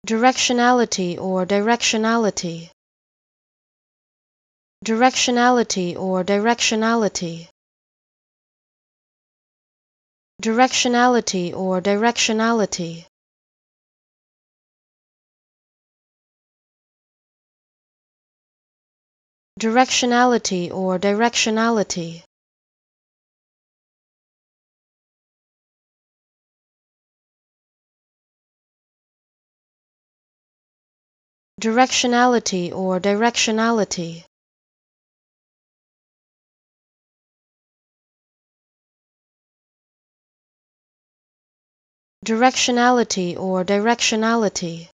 Directionality or directionality. Directionality or directionality. Directionality or directionality. Directionality or directionality. Directionality or directionality. Directionality or directionality.